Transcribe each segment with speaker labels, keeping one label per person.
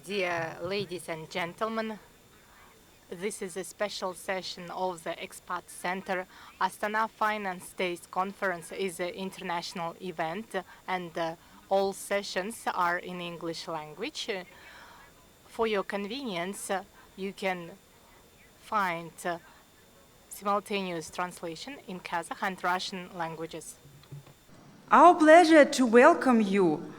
Speaker 1: Dear ladies and gentlemen, this is a special session of the Expat Center. Astana Finance Days Conference is an international event, and all sessions are in English language. For your convenience, you can find simultaneous translation in Kazakh and Russian languages.
Speaker 2: Our pleasure to welcome you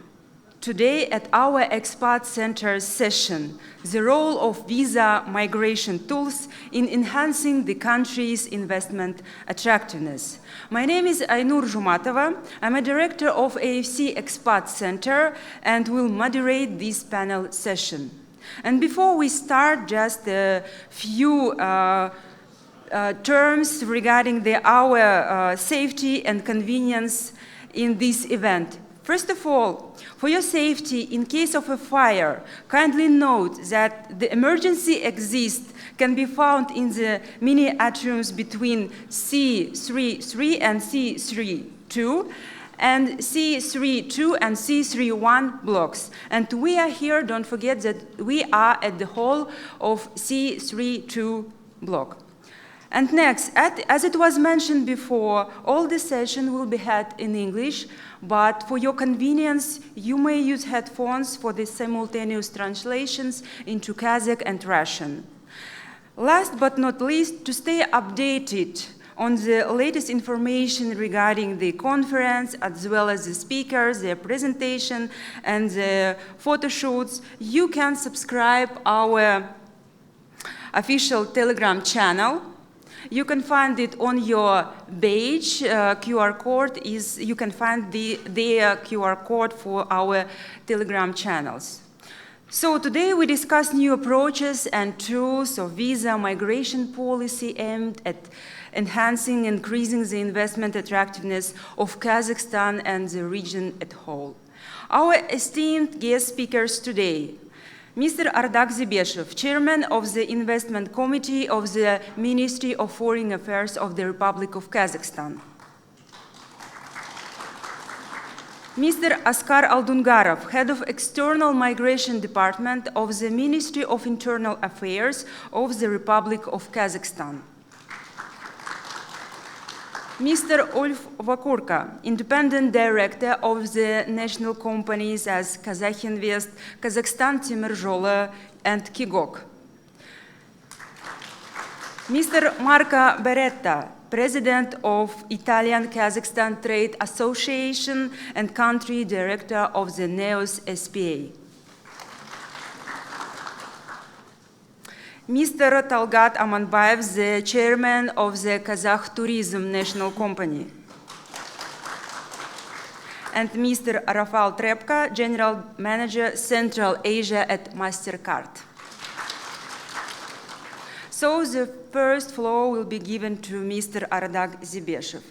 Speaker 2: today at our Expat Center session, the role of visa migration tools in enhancing the country's investment attractiveness. My name is Aynur Jumatova. I'm a director of AFC Expat Center and will moderate this panel session. And before we start, just a few terms regarding our safety and convenience in this event. First of all, for your safety, in case of a fire, kindly note that the emergency exit can be found in the mini atriums between C33 and C32, and C32 and C31 blocks. And we are here, don't forget that we are at the hall of C32 block. And next, as it was mentioned before, all the session will be held in English, but for your convenience, you may use headphones for the simultaneous translations into Kazakh and Russian. Last but not least, to stay updated on the latest information regarding the conference, as well as the speakers, their presentation, and the photo shoots, you can subscribe our official Telegram channel. You can find it on your page. QR code is, you can find the QR code for our Telegram channels. So today we discuss new approaches and tools of visa migration policy aimed at enhancing and increasing the investment attractiveness of Kazakhstan and the region as a whole. Our esteemed guest speakers today: Mr. Ardak Zibeshev, Chairman of the Investment Committee of the Ministry of Foreign Affairs of the Republic of Kazakhstan. Mr. Askar Aldungarov, Head of External Migration Department of the Ministry of Internal Affairs of the Republic of Kazakhstan. Mr. Ulf Vakurka, Independent Director of the national companies as Kazakhinvest, Kazakhstan Timirzholy, and Kigok. Mr. Marco Beretta, President of Italian-Kazakhstan Trade Association and Country Director of the NEOS SPA. Mr. Talgat Amanbayev, the Chairman of the Kazakh Tourism National Company. And Mr. Rafal Trepka, General Manager, Central Asia at MasterCard. So the first floor will be given to Mr. Ardak Zibeshev.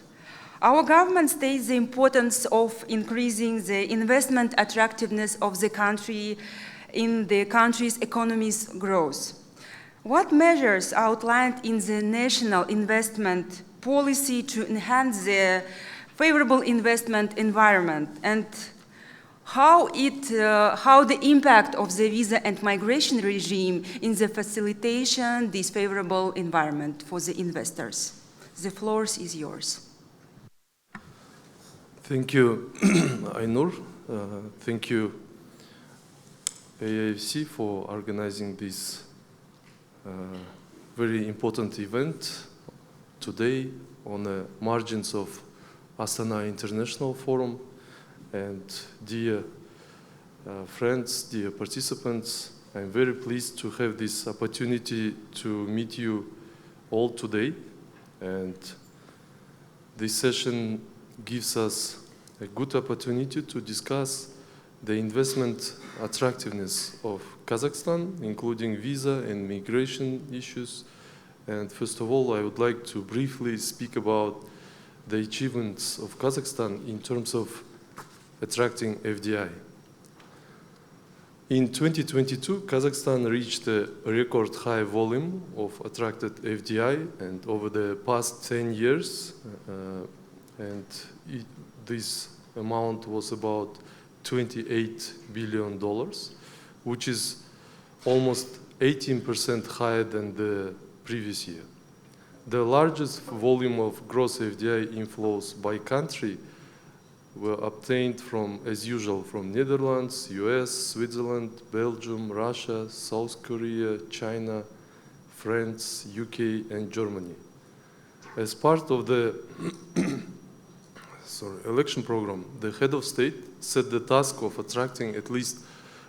Speaker 2: Our government states the importance of increasing the investment attractiveness of the country in the country's economy's growth. What measures are outlined in the national investment policy to enhance the favorable investment environment, and how the impact of the visa and migration regime in the facilitation this favorable environment for the investors? The floor is yours.
Speaker 3: Thank you, Aynur. Thank you, AFC, for organizing this very important event today on the margins of Astana International Forum. And dear friends, dear participants, I'm very pleased to have this opportunity to meet you all today. And this session gives us a good opportunity to discuss the investment attractiveness of Kazakhstan, including visa and migration issues. And first of all, I would like to briefly speak about the achievements of Kazakhstan in terms of attracting FDI. In 2022, Kazakhstan reached a record high volume of attracted FDI, and over the past 10 years, this amount was about $28 billion, which is almost 18% higher than the previous year. The largest volume of gross FDI inflows by country were obtained from, as usual, from Netherlands, US, Switzerland, Belgium, Russia, South Korea, China, France, UK, and Germany. As part of the election program, the head of state set the task of attracting at least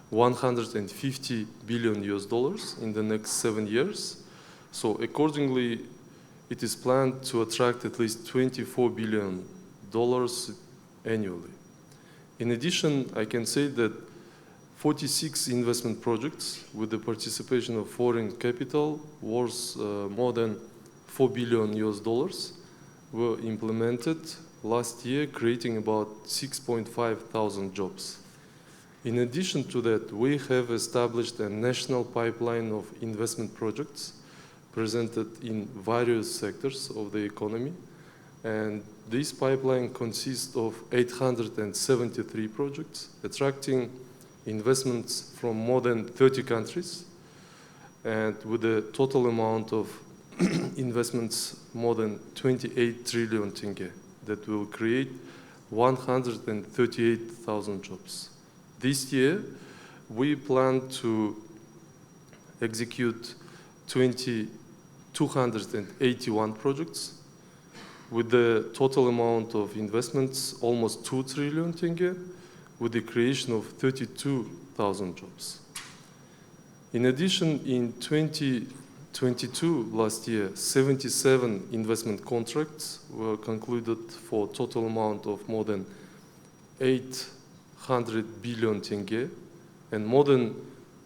Speaker 3: 150 billion US dollars in the next 7 years. So accordingly, it is planned to attract at least $24 billion annually. In addition, I can say that 46 investment projects with the participation of foreign capital worth more than $4 billion US dollars were implemented last year, creating about 6,500 jobs. In addition to that, we have established a national pipeline of investment projects presented in various sectors of the economy. And this pipeline consists of 873 projects, attracting investments from more than 30 countries, and with a total amount of investments more than 28 trillion tenge that will create 138,000 jobs. This year, we plan to execute 281 projects with the total amount of investments almost 2 trillion tenge, with the creation of 32,000 jobs. In addition, in 2022, last year, 77 investment contracts were concluded for a total amount of more than 800 billion tenge, and more than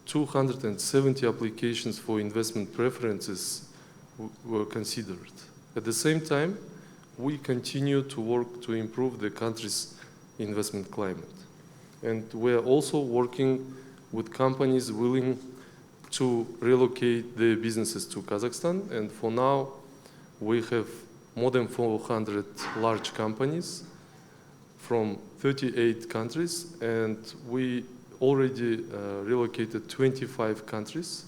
Speaker 3: 270 applications for investment preferences were considered. At the same time, we continue to work to improve the country's investment climate. And we are also working with companies willing to relocate their businesses to Kazakhstan. And for now, we have more than 400 large companies from 38 countries, and we already relocated 25 companies,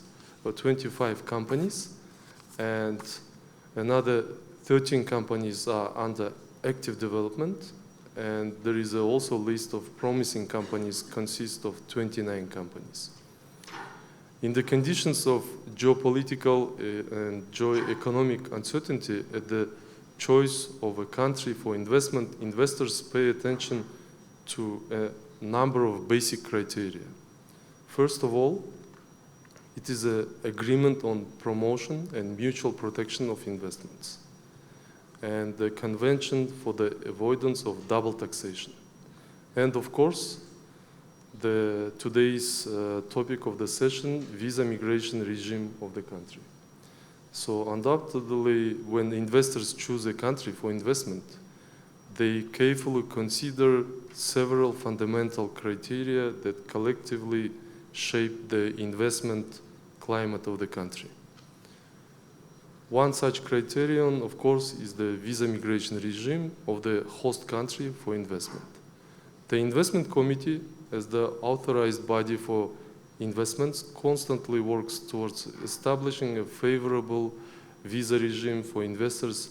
Speaker 3: and another 13 companies are under active development, and there is also a list of promising companies consist of 29 companies. In the conditions of geopolitical and geo-economic uncertainty at the choice of a country for investment, investors pay attention to a number of basic criteria. First of all, it is an agreement on promotion and mutual protection of investments, and the Convention for the Avoidance of Double Taxation. And of course, today's topic of the session, visa migration regime of the country. So undoubtedly, when investors choose a country for investment, they carefully consider several fundamental criteria that collectively shape the investment climate of the country. One such criterion, of course, is the visa migration regime of the host country for investment. The investment committee, as the authorized body for investments, constantly works towards establishing a favorable visa regime for investors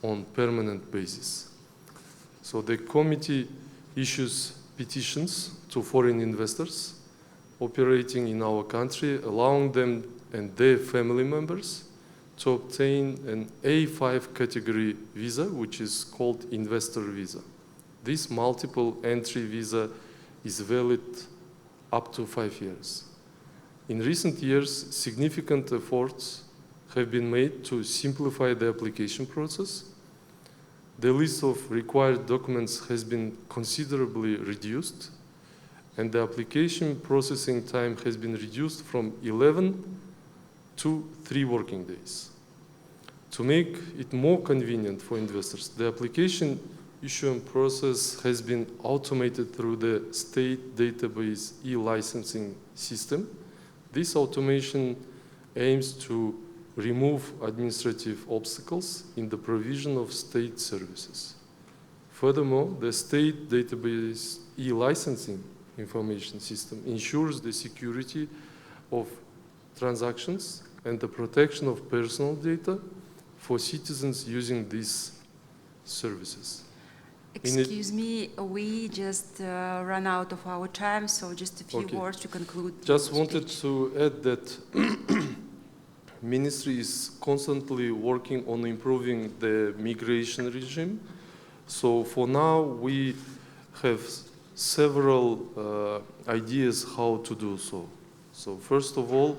Speaker 3: on permanent basis. So the committee issues petitions to foreign investors operating in our country, allowing them and their family members to obtain an A5 category visa, which is called investor visa. This multiple entry visa is valid up to 5 years. In recent years, significant efforts have been made to simplify the application process. The list of required documents has been considerably reduced, and the application processing time has been reduced from 11 to 3 working days. To make it more convenient for investors, the application issuance process has been automated through the state database e-licensing system. This automation aims to remove administrative obstacles in the provision of state services. Furthermore, the state database e-licensing information system ensures the security of transactions and the protection of personal data for citizens using these services.
Speaker 2: Excuse me, we just run out of our time, so just a few
Speaker 3: Okay.
Speaker 2: words to conclude.
Speaker 3: Just
Speaker 2: your
Speaker 3: wanted
Speaker 2: speech.
Speaker 3: to add that Ministry is constantly working on improving the migration regime. So for now, we have several ideas how to do so. So first of all,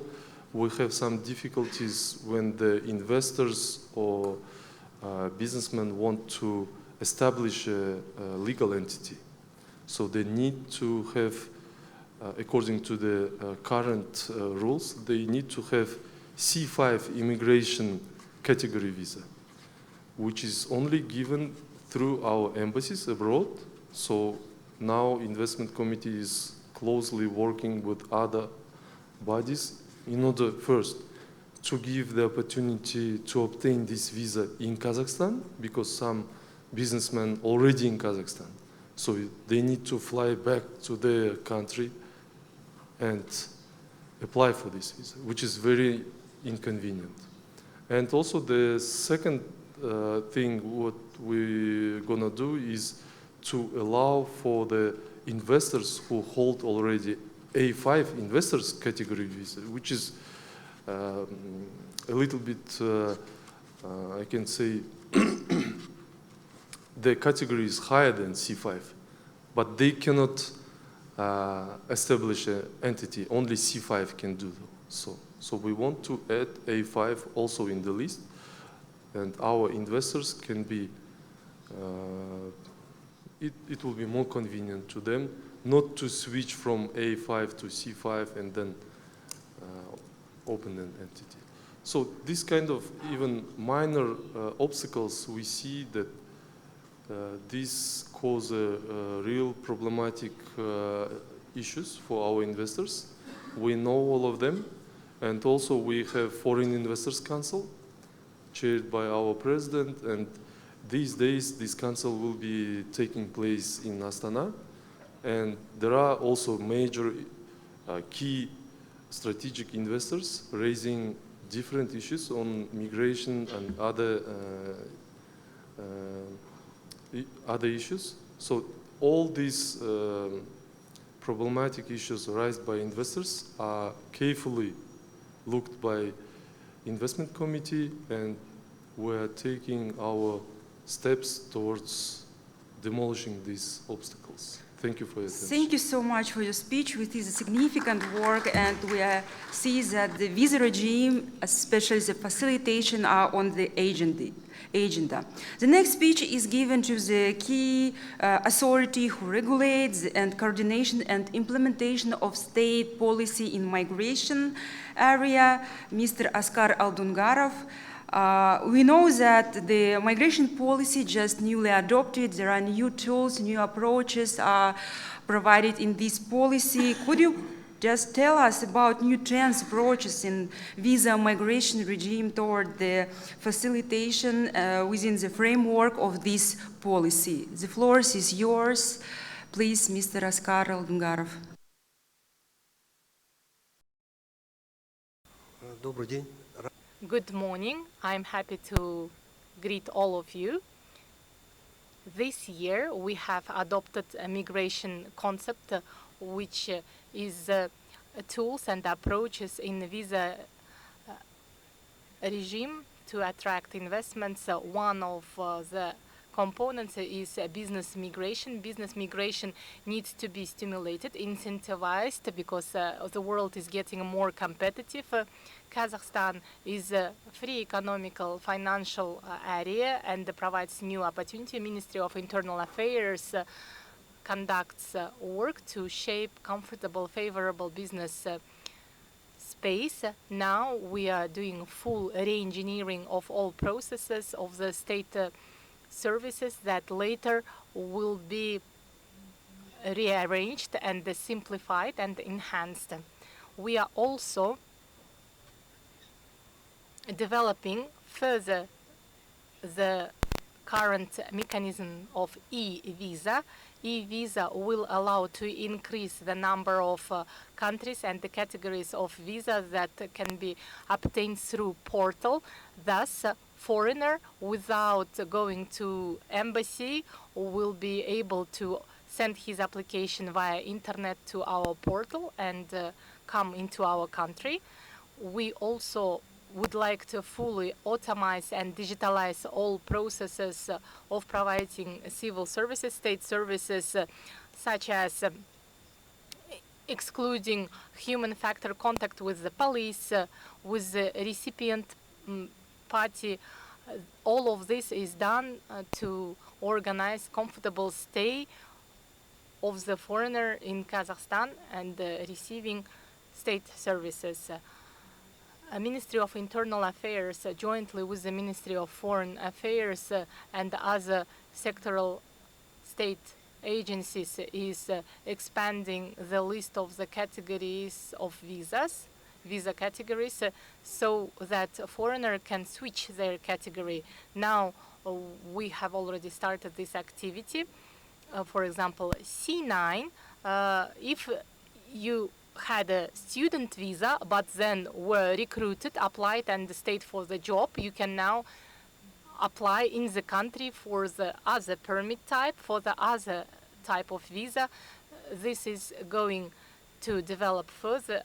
Speaker 3: we have some difficulties when the investors or businessmen want to establish a legal entity. So they need to have, according to the current rules, they need to have C5 immigration category visa, which is only given through our embassies abroad. So now investment committee is closely working with other bodies in order first to give the opportunity to obtain this visa in Kazakhstan, because some businessmen already in Kazakhstan. So they need to fly back to their country and apply for this visa, which is very inconvenient. And also the second thing what we're gonna do is to allow for the investors who hold already A5 investors category visa, which is a little bit, I can say, the category is higher than C5, but they cannot establish an entity. Only C5 can do so. So we want to add A5 also in the list, and our investors can be, it will be more convenient to them not to switch from A5 to C5 and then open an entity. So this kind of even minor obstacles, we see that these cause real problematic issues for our investors. We know all of them, and also we have Foreign Investors Council chaired by our president, and these days this council will be taking place in Astana, and there are also major key strategic investors raising different issues on migration and other issues. So all these problematic issues raised by investors are carefully looked by investment committee, and we're taking our steps towards demolishing these obstacles. Thank you for your attention.
Speaker 2: Thank you so much for your speech, which is a significant work, and we see that the visa regime, especially the facilitation, are on the agenda. The next speech is given to the key authority who regulates and coordination and implementation of state policy in migration area, Mr. Askar Aldungarov. We know that the migration policy just newly adopted. There are new tools, new approaches are provided in this policy. Could you just tell us about new trends, approaches in visa migration regime toward the facilitation within the framework of this policy? The floor is yours. Please, Mr. Askar Aldungarov.
Speaker 4: Добрый день.
Speaker 1: Good morning. I'm happy to greet all of you. This year we have adopted a migration concept which is tools and approaches in visa regime to attract investments. One of the components is business migration. Business migration needs to be stimulated, incentivized, because the world is getting more competitive. Kazakhstan is a free economical financial area and provides new opportunity. Ministry of Internal Affairs conducts work to shape comfortable, favorable business space. Now we are doing full re-engineering of all processes of the state services that later will be rearranged and simplified and enhanced. We are also developing further the current mechanism of e-visa. E-visa will allow to increase the number of countries and the categories of visas that can be obtained through portal. Thus, foreigner without going to embassy will be able to send his application via internet to our portal and come into our country. We also would like to fully automate and digitalize all processes of providing civil services, state services, such as excluding human factor contact with the police, with the recipient party. All of this is done to organize comfortable stay of the foreigner in Kazakhstan and receiving state services. Ministry of Internal Affairs, jointly with the Ministry of Foreign Affairs and other sectoral state agencies, is expanding the list of the categories of visas, visa categories, so that a foreigner can switch their category. Now we have already started this activity. For example, C9, if you had a student visa but then were recruited, applied and stayed for the job, you can now apply in the country for the other permit type, for the other type of visa. This is going to develop further,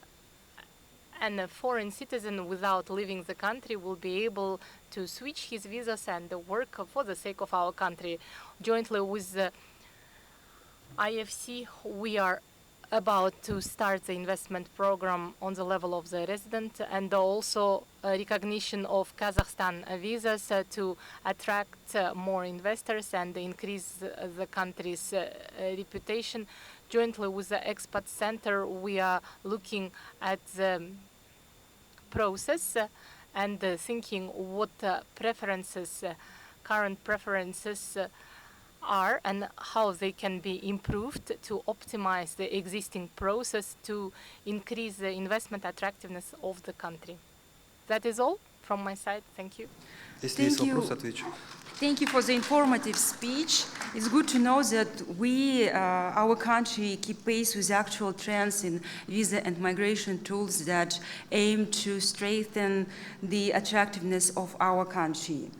Speaker 1: and a foreign citizen without leaving the country will be able to switch his visas and work for the sake of our country. Jointly with the IFC, we are about to start the investment program on the level of the resident, and also recognition of Kazakhstan visas to attract more investors and increase the country's reputation. Jointly with the Expat Center, we are looking at the process and thinking what preferences, current preferences are and how they can be improved to optimize the existing process to increase the investment attractiveness of the country. That is all from my side. Thank you.
Speaker 2: Thank you. Thank you for the informative speech. It's good to know that we, our country, keep pace with actual trends in visa and migration tools that aim to strengthen the attractiveness of our country.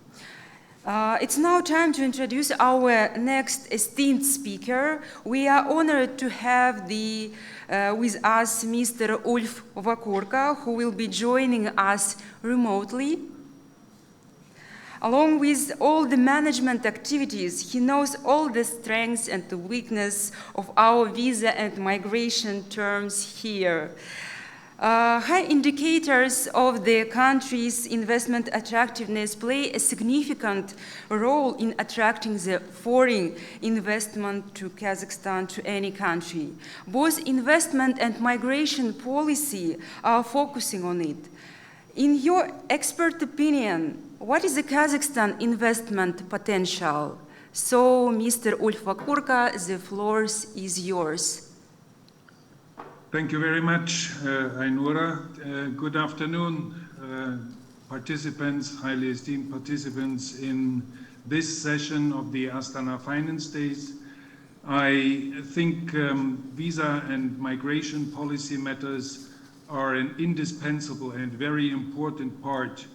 Speaker 2: It's now time to introduce our next esteemed speaker. We are honored to have with us Mr. Ulf Vakurka, who will be joining us remotely. Along with all the management activities, he knows all the strengths and the weakness of our visa and migration terms here. High indicators of the country's investment attractiveness play a significant role in attracting the foreign investment to Kazakhstan, to any country. Both investment and migration policy are focusing on it. In your expert opinion, what is the Kazakhstan investment potential? So, Mr. Ulf Vakurka, the floor is yours.
Speaker 4: Thank you very much, Ainura. Good afternoon, participants, highly esteemed participants in this session of the Astana Finance Days. I think visa and migration policy matters are an indispensable and very important part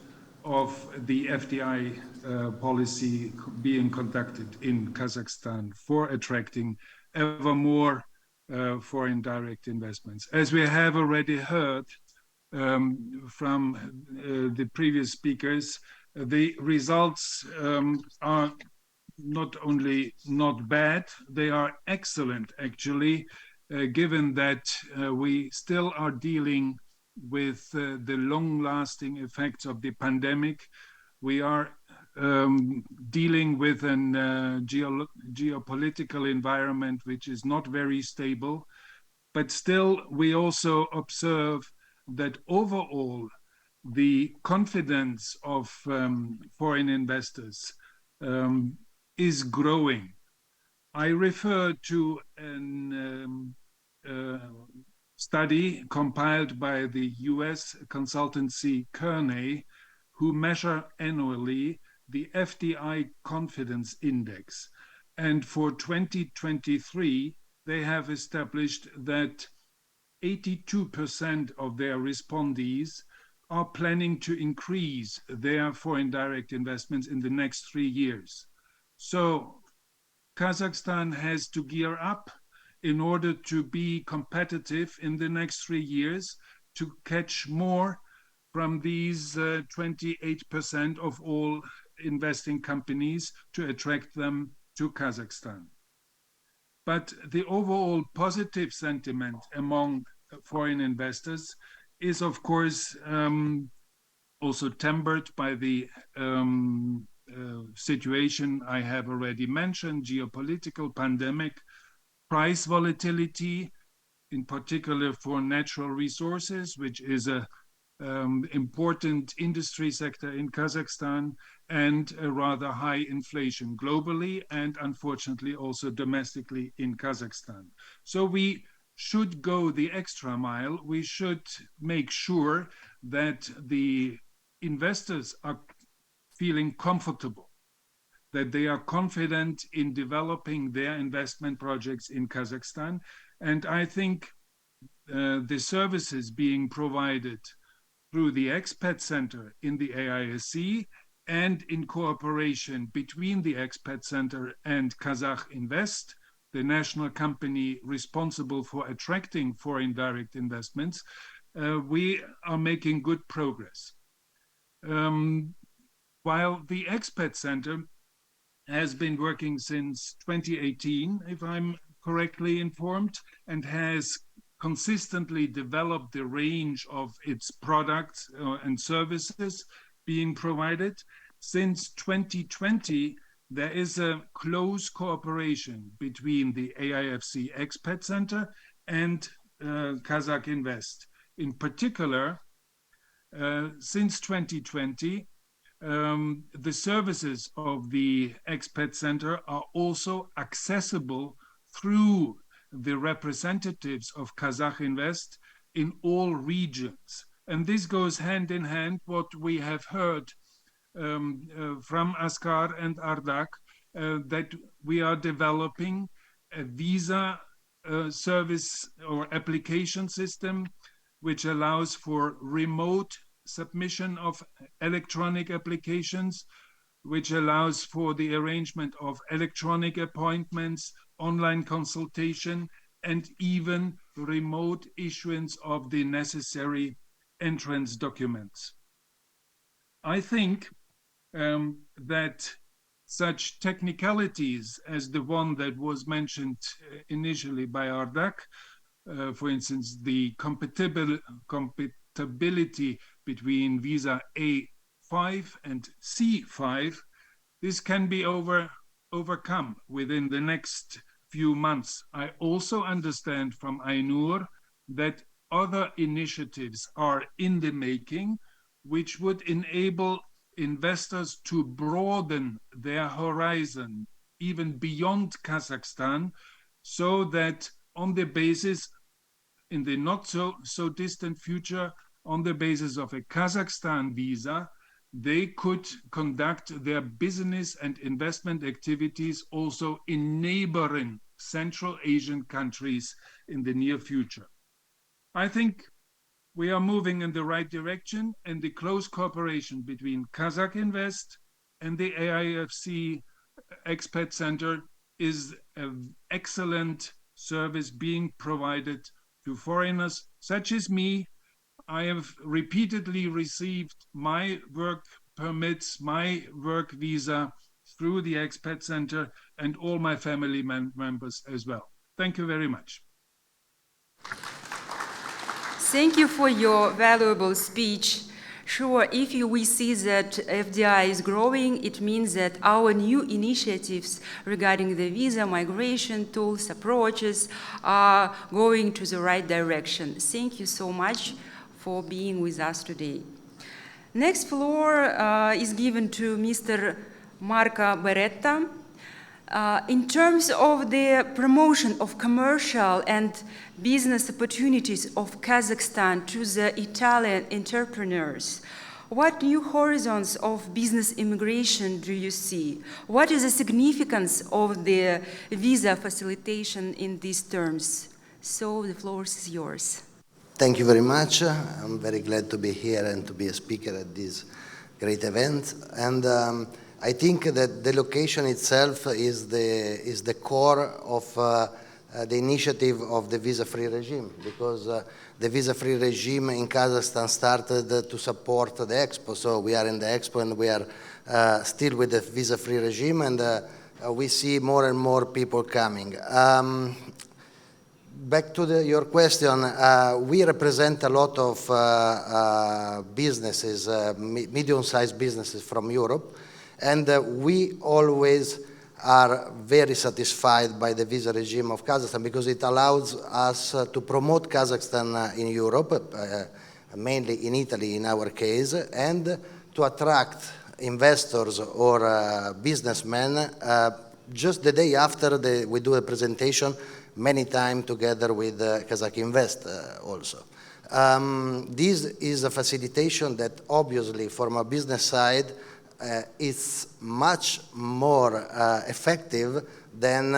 Speaker 4: of the FDI policy being conducted in Kazakhstan for attracting ever more foreign direct investments. As we have already heard from the previous speakers, the results are not only not bad, they are excellent actually, given that we still are dealing with the long-lasting effects of the pandemic. We are dealing with an geopolitical environment which is not very stable, but still we also observe that overall the confidence of foreign investors is growing. I refer to an study compiled by the US consultancy Kearney, who measure annually the FDI Confidence Index. And for 2023, they have established that 82% of their respondees are planning to increase their foreign direct investments in the next 3 years. So Kazakhstan has to gear up in order to be competitive in the next 3 years, to catch more from these 28% of all investing companies, to attract them to Kazakhstan. But the overall positive sentiment among foreign investors is, of course, also tempered by the situation I have already mentioned: geopolitical, pandemic, price volatility, in particular for natural resources, which is a important industry sector in Kazakhstan, and a rather high inflation globally and unfortunately also domestically in Kazakhstan. So we should go the extra mile. We should make sure that the investors are feeling comfortable, that they are confident in developing their investment projects in Kazakhstan. And I think the services being provided through the Expat Center in the AISC and in cooperation between the Expat Center and Kazakh Invest, the national company responsible for attracting foreign direct investments, we are making good progress. While the Expat Center has been working since 2018, if I'm correctly informed, and has consistently developed the range of its products and services being provided. Since 2020, there is a close cooperation between the AIFC Expat Center and Kazakh Invest. In particular, since 2020, the services of the Expat Center are also accessible through the representatives of Kazakh Invest in all regions. And this goes hand in hand what we have heard from Askar and Ardak, that we are developing a visa service or application system which allows for remote submission of electronic applications, which allows for the arrangement of electronic appointments, online consultation, and even remote issuance of the necessary entrance documents. I think that such technicalities as the one that was mentioned initially by Ardak, for instance, the compatibility between visa A5 and C5, this can be overcome within the next few months. I also understand from Ainur that other initiatives are in the making, which would enable investors to broaden their horizon even beyond Kazakhstan, so that on the basis, in the not so distant future, on the basis of a Kazakhstan visa, they could conduct their business and investment activities also in neighboring Central Asian countries in the near future. I think we are moving in the right direction, and the close cooperation between Kazakh Invest and the AIFC Expat Center is an excellent service being provided to foreigners such as me. I have repeatedly received my work permits, my work visa through the Expat Center, and all my family members as well. Thank you very much.
Speaker 2: Thank you for your valuable speech. Sure, if we see that FDI is growing, it means that our new initiatives regarding the visa migration tools, approaches, are going to the right direction. Thank you so much for being with us today. Next floor is given to Mr. Marco Beretta. In terms of the promotion of commercial and business opportunities of Kazakhstan to the Italian entrepreneurs, What new horizons of business immigration do you see? What is the significance of the visa facilitation in these terms? So the floor is yours.
Speaker 5: Thank you very much. I'm very glad to be here and to be a speaker at this great event. And I think that the location itself is the core of the initiative of the visa-free regime, because the visa-free regime in Kazakhstan started to support the Expo. So we are in the Expo and we are still with the visa-free regime, and we see more and more people coming. Back to your question, we represent a lot of businesses, medium-sized businesses from Europe, and we always are very satisfied by the visa regime of Kazakhstan because it allows us to promote Kazakhstan in Europe, mainly in Italy in our case, and to attract investors or businessmen just the day after we do a presentation, many times together with Kazakh Invest also. This is a facilitation that obviously from a business side is much more effective than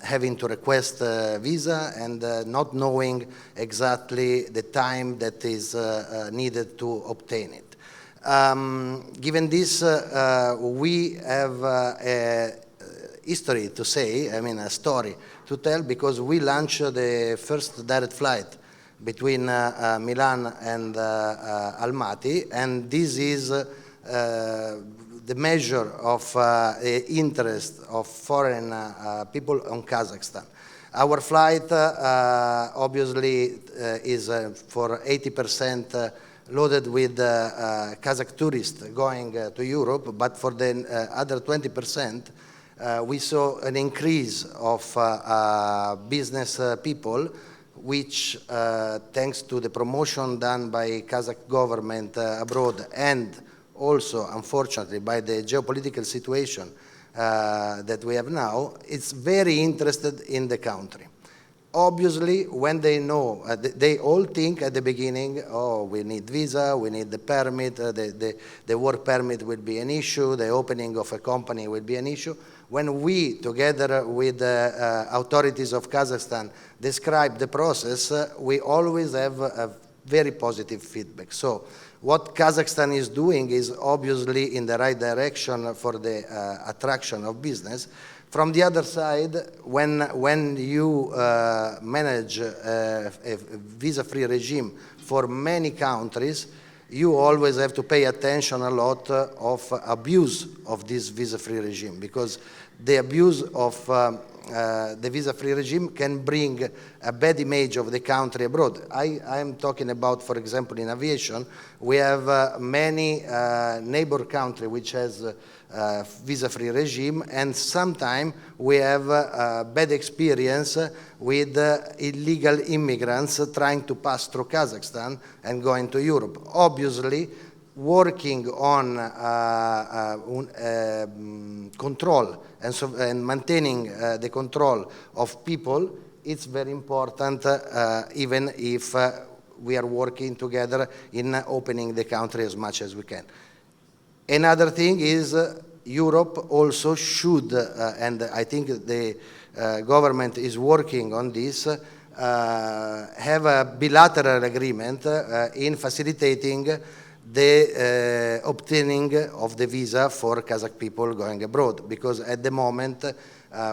Speaker 5: having to request a visa and not knowing exactly the time that is needed to obtain it. Given this, we have a history to say, I mean a story to tell, because we launched the first direct flight between Milan and Almaty, and this is the measure of interest of foreign people on Kazakhstan. Our flight obviously is for 80% loaded with Kazakh tourists going to Europe, but for the other 20%, we saw an increase of business people, which thanks to the promotion done by Kazakh government abroad and also, unfortunately, by the geopolitical situation that we have now, it's very interested in the country. Obviously, when they know, they all think at the beginning, oh, we need visa, we need the permit, the work permit will be an issue, the opening of a company will be an issue. When we, together with the authorities of Kazakhstan, describe the process, we always have a very positive feedback. So what Kazakhstan is doing is obviously in the right direction for the attraction of business. From the other side, when you manage a visa-free regime for many countries, you always have to pay attention a lot of abuse of this visa-free regime, because the abuse of the visa-free regime can bring a bad image of the country abroad. I am talking about, for example, in aviation, we have many neighbor countries which has visa-free regime, and sometimes we have bad experience with illegal immigrants trying to pass through Kazakhstan and going to Europe. Obviously, working on control and maintaining the control of people, it's very important, even if we are working together in opening the country as much as we can. Another thing is Europe also should, and I think the government is working on this, have a bilateral agreement in facilitating the obtaining of the visa for Kazakh people going abroad, because at the moment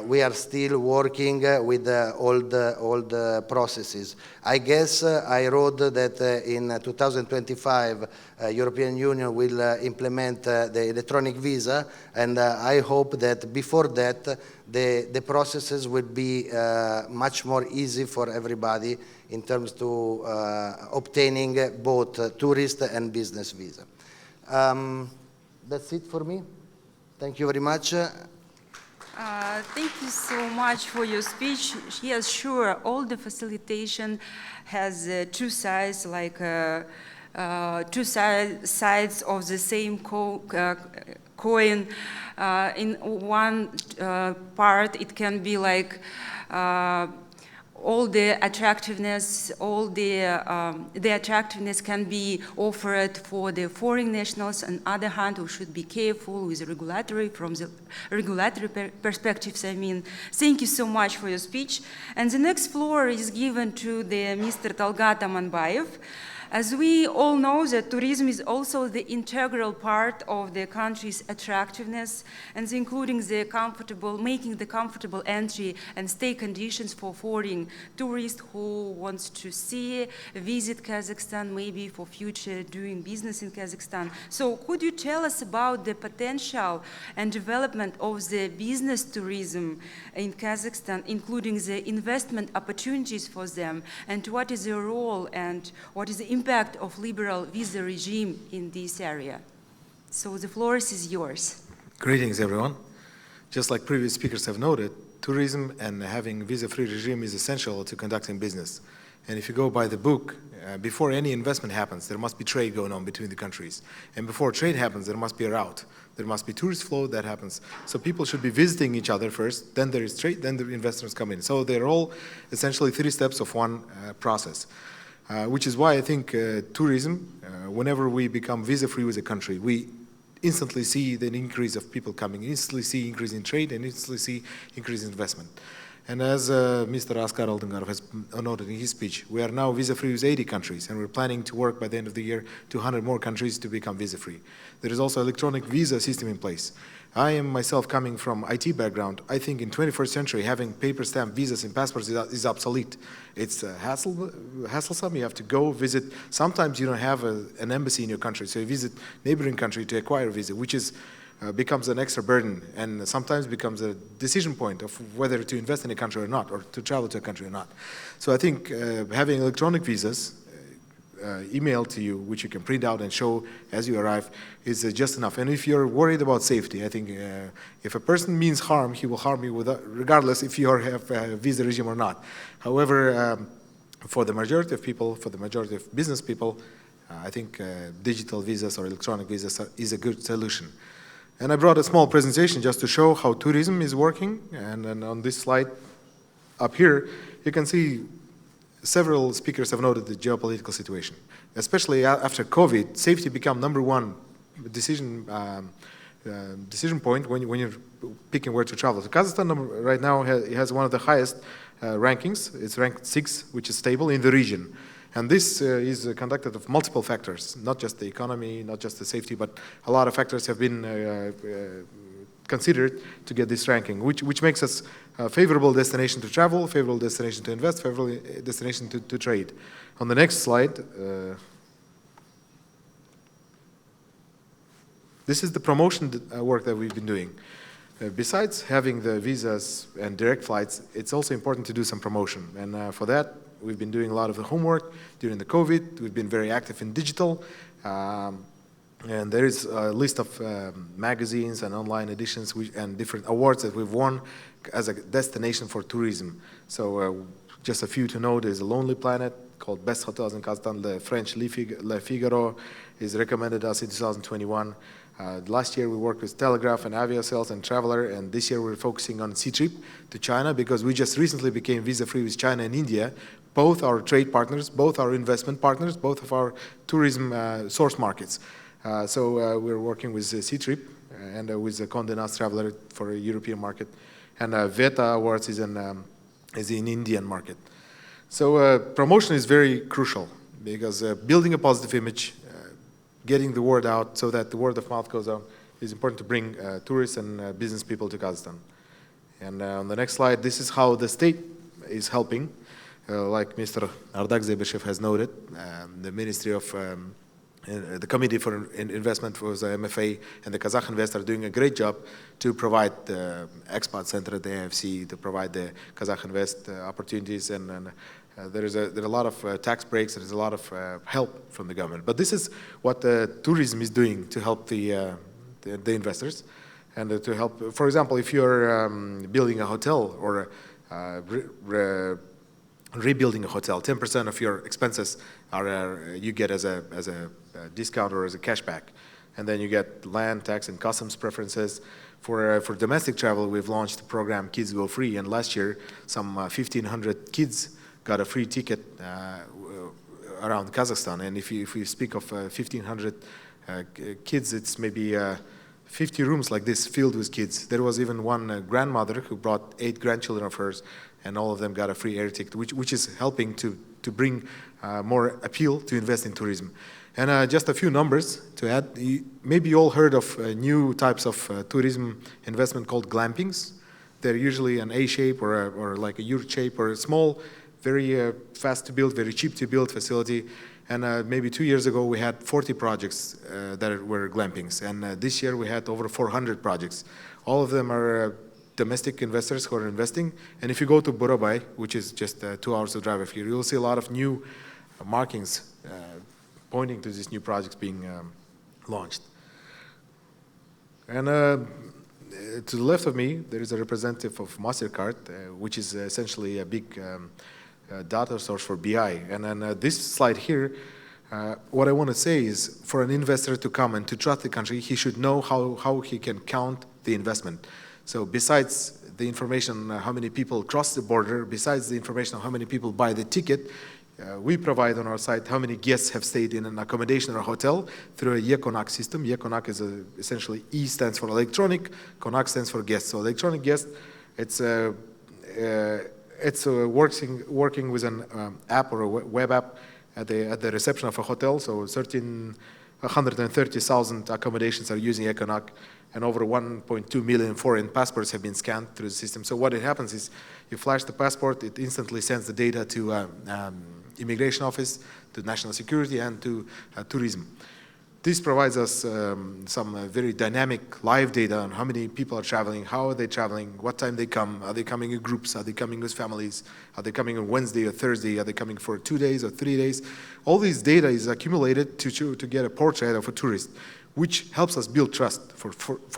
Speaker 5: we are still working with old processes. I guess I wrote that in 2025 European Union will implement the electronic visa, and I hope that before that the processes will be much more easy for everybody in terms to obtaining both tourist and business visa. That's it for me. Thank you very much.
Speaker 2: Thank you so much for your speech. Yes, sure, all the facilitation has two sides, like two sides of the same coin. In one part, it can be like all the attractiveness, the attractiveness can be offered for the foreign nationals. On the other hand, we should be careful with from the regulatory perspectives. I mean, thank you so much for your speech. And the next floor is given to the Mr. Talgat Amanbayev. As we all know, that tourism is also the integral part of the country's attractiveness, and including making the comfortable entry and stay conditions for foreign tourists who wants to visit Kazakhstan, maybe for future doing business in Kazakhstan. So could you tell us about the potential and development of the business tourism in Kazakhstan, including the investment opportunities for them, and what is the role and what is the impact of liberal visa regime in this area? So the floor is yours.
Speaker 6: Greetings, everyone. Just like previous speakers have noted, tourism and having visa-free regime is essential to conducting business. And if you go by the book, before any investment happens, there must be trade going on between the countries. And before trade happens, there must be a route. There must be tourist flow that happens. So people should be visiting each other first, then there is trade, then the investors come in. So they're all essentially 3 steps of one process. Which is why I think tourism, whenever we become visa-free with a country, we instantly see the increase of people coming, instantly see increase in trade, and instantly see increase in investment. And as Mr. Askar Altungarov has noted in his speech, we are now visa-free with 80 countries, and we're planning to work by the end of the year to 100 more countries to become visa-free. There is also an electronic visa system in place. I am myself coming from IT background. I think in 21st century, having paper stamp visas and passports is obsolete. It's hassle-some. You have to go visit. Sometimes you don't have an embassy in your country, so you visit neighboring country to acquire a visa, which becomes an extra burden and sometimes becomes a decision point of whether to invest in a country or not, or to travel to a country or not. So I think having electronic visas emailed to you, which you can print out and show as you arrive, is just enough. And if you're worried about safety, I think if a person means harm, he will harm you regardless if you have a visa regime or not. However, for the majority of people, for the majority of business people, I think digital visas or electronic visas is a good solution. And I brought a small presentation just to show how tourism is working. And on this slide up here, you can see several speakers have noted the geopolitical situation. Especially after COVID, safety became #1 decision point when you're picking where to travel. So Kazakhstan right now has one of the highest rankings. It's ranked 6, which is stable in the region. And this is conducted of multiple factors, not just the economy, not just the safety, but a lot of factors have been considered to get this ranking, which makes us a favorable destination to travel, favorable destination to invest, favorable destination to trade. On the next slide, this is the promotion work that we've been doing. Besides having the visas and direct flights, it's also important to do some promotion. And for that, we've been doing a lot of the homework during the COVID. We've been very active in digital. And there is a list of magazines and online editions and different awards that we've won as a destination for tourism. So just a few to note, there's a Lonely Planet called Best Hotels in Kazakhstan. The French Le Figaro is recommended us in 2021. Last year we worked with Telegraph and Aviasales and Traveler, and this year we're focusing on C-Trip to China because we just recently became visa-free with China and India, both our trade partners, both our investment partners, both of our tourism source markets. So we're working with C-Trip and with Condé Nast Traveler for a European market, and VETA Awards is in Indian market. So promotion is very crucial because building a positive image, getting the word out so that the word of mouth goes out is important to bring tourists and business people to Kazakhstan. And on the next slide, this is how the state is helping. Like Mr. Ardak Zebeshev has noted, the Ministry of the Committee for Investment for the MFA and the Kazakh Invest are doing a great job to provide the expat center at the AFC, to provide the Kazakh Invest opportunities, and there are a lot of tax breaks, there's a lot of help from the government. But this is what tourism is doing to help the investors and to help, for example, if you're building a hotel or rebuilding a hotel, 10% of your expenses are you get as a discount or as a cashback. and then you get land, tax, and customs preferences. For domestic travel, we've launched the program Kids Go Free, and last year, some 1,500 kids got a free ticket around Kazakhstan. And if you speak of 1,500 kids, it's maybe 50 rooms like this filled with kids. There was even one grandmother who brought 8 grandchildren of hers, and all of them got a free air ticket, which is helping to bring more appeal to invest in tourism. And just a few numbers to add. Maybe you all heard of new types of tourism investment called glampings. They're usually an A shape or like a U shape or a small, very fast to build, very cheap to build facility. And maybe 2 years ago, we had 40 projects that were glampings. And this year, we had over 400 projects. All of them are domestic investors who are investing. And if you go to Burabay, which is just 2 hours of drive here, you'll see a lot of new markings pointing to these new projects being launched. And to the left of me, there is a representative of MasterCard, which is essentially a big data source for BI. And then this slide here, what I want to say is for an investor to come and to trust the country, he should know how he can count the investment. So besides the information how many people cross the border, besides the information on how many people buy the ticket, we provide on our site how many guests have stayed in an accommodation or a hotel through a ECONAC system. ECONAC is essentially E stands for electronic, CONAC stands for guest. So electronic guest, it's working with an app or a web app at the reception of a hotel. So 130,000 accommodations are using ECONAC, and over 1.2 million foreign passports have been scanned through the system. So what happens is you flash the passport, it instantly sends the data to immigration office, to national security, and to tourism. This provides us some very dynamic live data on how many people are traveling, how are they traveling, what time they come, are they coming in groups, are they coming with families, are they coming on Wednesday or Thursday, are they coming for 2 days or 3 days. All this data is accumulated to get a portrait of a tourist, which helps us build trust for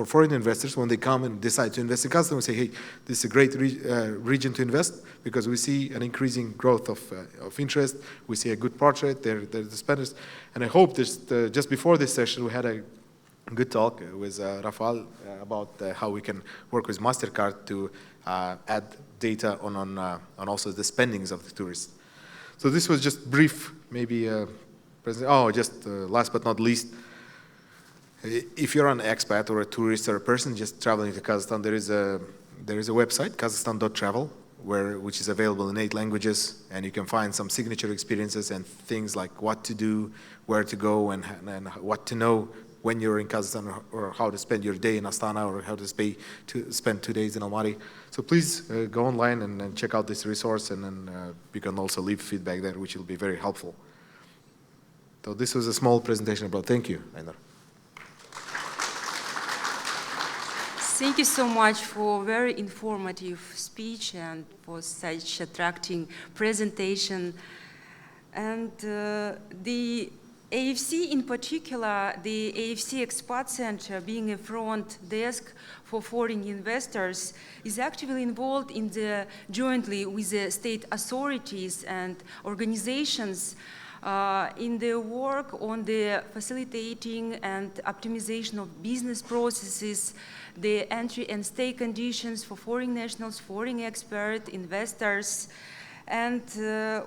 Speaker 6: foreign investors when they come and decide to invest in Kazakhstan. We say, hey, this is a great region to invest because we see an increasing growth of interest. We see a good portrait, they're the spenders. And I hope just before this session, we had a good talk with Rafal about how we can work with MasterCard to add data on also the spendings of the tourists. So this was just brief, maybe, last but not least, if you're an expat or a tourist or a person just traveling to Kazakhstan, there is a website, kazakhstan.travel, which is available in 8 languages, and you can find some signature experiences and things like what to do, where to go, and what to know when you're in Kazakhstan, or how to spend your day in Astana, or how to spend 2 days in Almaty. So please go online and check out this resource, and then you can also leave feedback there, which will be very helpful. So this was a small presentation about. Thank you, Einar.
Speaker 2: Thank you so much for very informative speech and for such attracting presentation. And the AFC in particular, the AFC Expat Center being a front desk for foreign investors is actively involved in jointly with the state authorities and organizations in the work on the facilitating and optimization of business processes, the entry and stay conditions for foreign nationals, foreign experts, investors. And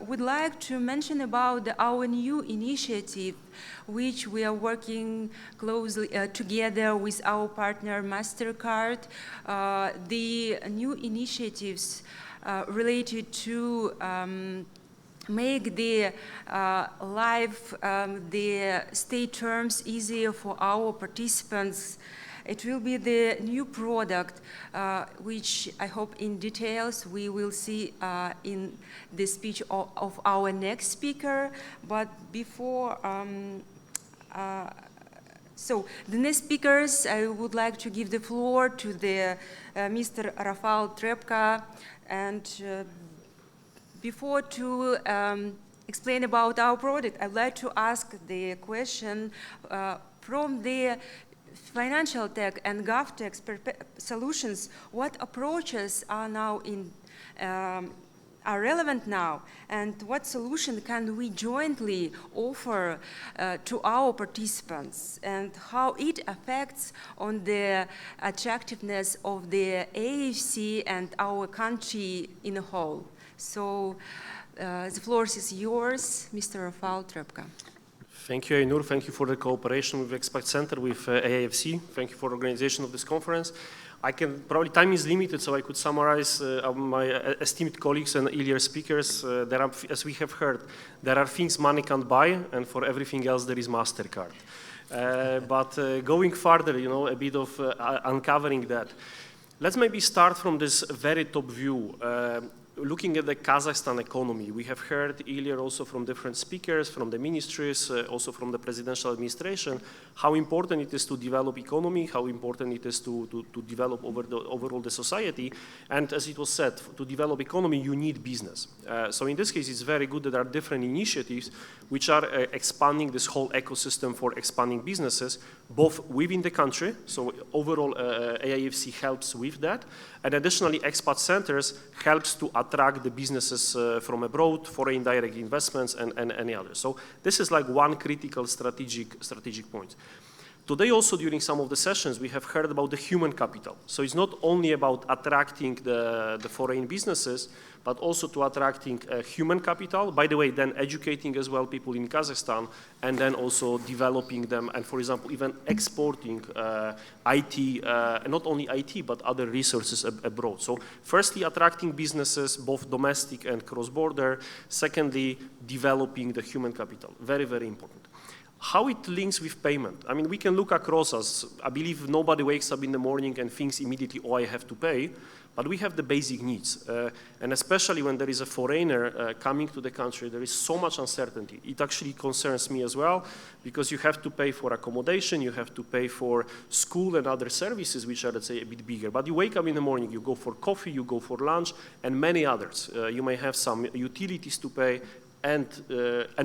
Speaker 2: we'd like to mention about our new initiative, which we are working closely together with our partner MasterCard. The new initiatives related to make the the stay terms easier for our participants. It will be the new product, which I hope in details we will see in the speech of our next speaker. But before, so the next speakers, I would like to give the floor to the Mr. Rafal Trepka, and before to explain about our product, I'd like to ask the question from the financial tech and GovTech solutions, what approaches are now in are relevant now, and what solution can we jointly offer to our participants, and how it affects on the attractiveness of the AFC and our country in a whole. So the floor is yours, Mr. Rafal Trepka.
Speaker 7: Thank you, Ainur. Thank you for the cooperation with Expat Center, with AIFC. Thank you for the organization of this conference. Probably time is limited, so I could summarize my esteemed colleagues and earlier speakers. There are, as we have heard, there are things money can't buy, and for everything else there is MasterCard. But going further, a bit of uncovering that. Let's maybe start from this very top view. Looking at the Kazakhstan economy, we have heard earlier also from different speakers, from the ministries, also from the presidential administration, how important it is to develop economy, how important it is to develop overall the society. And as it was said, to develop economy, you need business. So in this case, it's very good that there are different initiatives which are expanding this whole ecosystem for expanding businesses, both within the country. So overall, AIFC helps with that. And additionally, expat centers helps to attract the businesses from abroad, foreign direct investments, and any others. So this is like one critical strategic point. Today also during some of the sessions, we have heard about the human capital. So it's not only about attracting the foreign businesses, but also to attracting human capital. By the way, then educating as well people in Kazakhstan, and then also developing them, and for example, even exporting IT, not only IT, but other resources abroad. So firstly, attracting businesses, both domestic and cross-border. Secondly, developing the human capital. Very, very important. How it links with payment. I mean, we can look across us. I believe nobody wakes up in the morning and thinks immediately, oh, I have to pay. But we have the basic needs. And especially when there is a foreigner coming to the country, there is so much uncertainty. It actually concerns me as well, because you have to pay for accommodation, you have to pay for school and other services, which are, let's say, a bit bigger. But you wake up in the morning, you go for coffee, you go for lunch, and many others. You may have some utilities to pay. And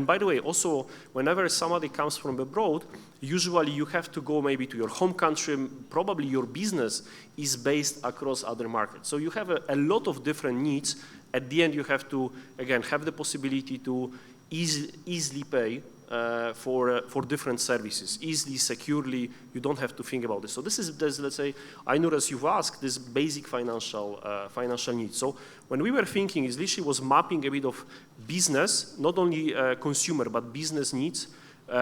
Speaker 7: by the way, also, whenever somebody comes from abroad, usually you have to go maybe to your home country. Probably your business is based across other markets. So you have a lot of different needs. At the end, you have to, again, have the possibility to easily pay for different services, easily, securely. You don't have to think about this. So this is, let's say, Ainur, as you've asked, this basic financial needs. So when we were thinking, it literally was mapping a bit of business, not only consumer, but business needs,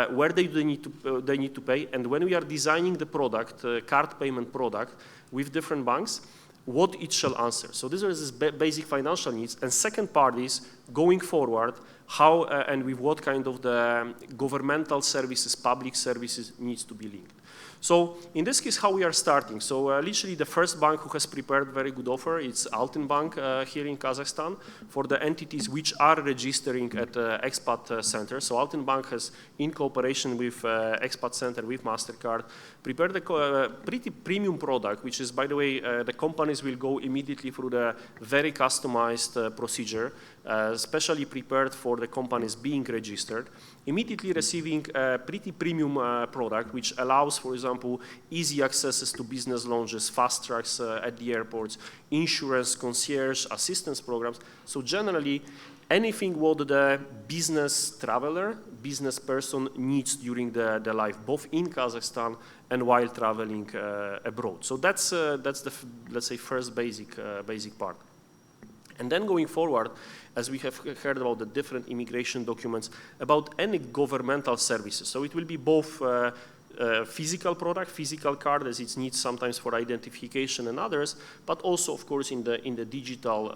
Speaker 7: where they need to pay. And when we are designing the product, card payment product with different banks, what it shall answer. So these are these basic financial needs. And second part is, going forward, how and with what kind of the governmental services, public services needs to be linked. So in this case, how we are starting. So literally the first bank who has prepared very good offer, it's Altin Bank here in Kazakhstan for the entities which are registering at Expat Center. So Altin Bank has, in cooperation with Expat Center, with MasterCard, prepared a pretty premium product, which is, by the way, the companies will go immediately through the very customized procedure, specially prepared for the companies being registered, immediately receiving a pretty premium product, which allows, for example, easy accesses to business lounges, fast tracks at the airports, insurance, concierge, assistance programs. So generally, anything what the business traveler, business person needs during the life, both in Kazakhstan and while traveling abroad. So that's the, let's say, first basic part. And then going forward, as we have heard about the different immigration documents, about any governmental services. So it will be both physical product, physical card, as it needs sometimes for identification and others, but also, of course, in the digital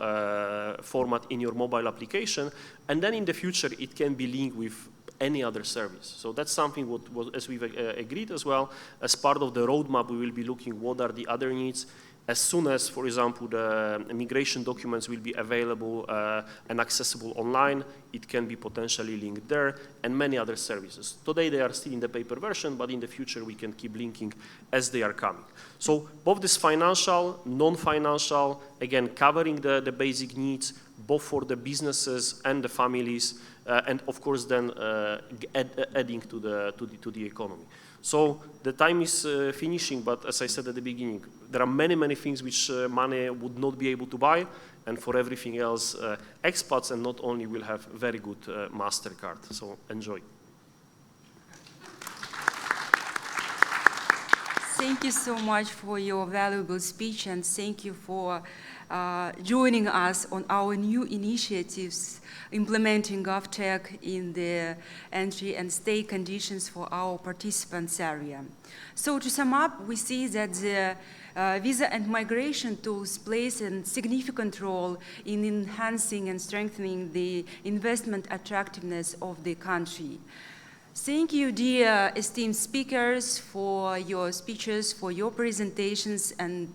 Speaker 7: format in your mobile application. And then in the future, it can be linked with any other service. So that's something what as we've agreed as well. As part of the roadmap, we will be looking what are the other needs. As soon as, for example, the immigration documents will be available and accessible online, it can be potentially linked there, and many other services. Today they are still in the paper version, but in the future we can keep linking as they are coming. So both this financial, non-financial, again, covering the basic needs, both for the businesses and the families, and of course then adding to the economy. So the time is finishing, but as I said at the beginning, there are many, many things which money would not be able to buy, and for everything else, expats and not only will have very good MasterCard. So enjoy.
Speaker 2: Thank you so much for your valuable speech, and thank you for joining us on our new initiatives implementing GovTech in the entry and stay conditions for our participants area. So to sum up, we see that the visa and migration tools plays a significant role in enhancing and strengthening the investment attractiveness of the country. Thank you, dear esteemed speakers, for your speeches, for your presentations, and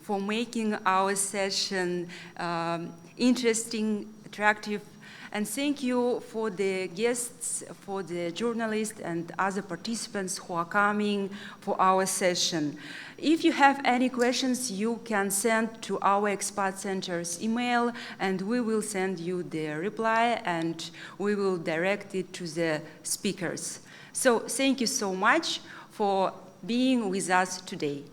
Speaker 2: for making our session interesting, attractive. And thank you for the guests, for the journalists and other participants who are coming for our session. If you have any questions, you can send to our Expat Center's email, and we will send you the reply, and we will direct it to the speakers. So thank you so much for being with us today.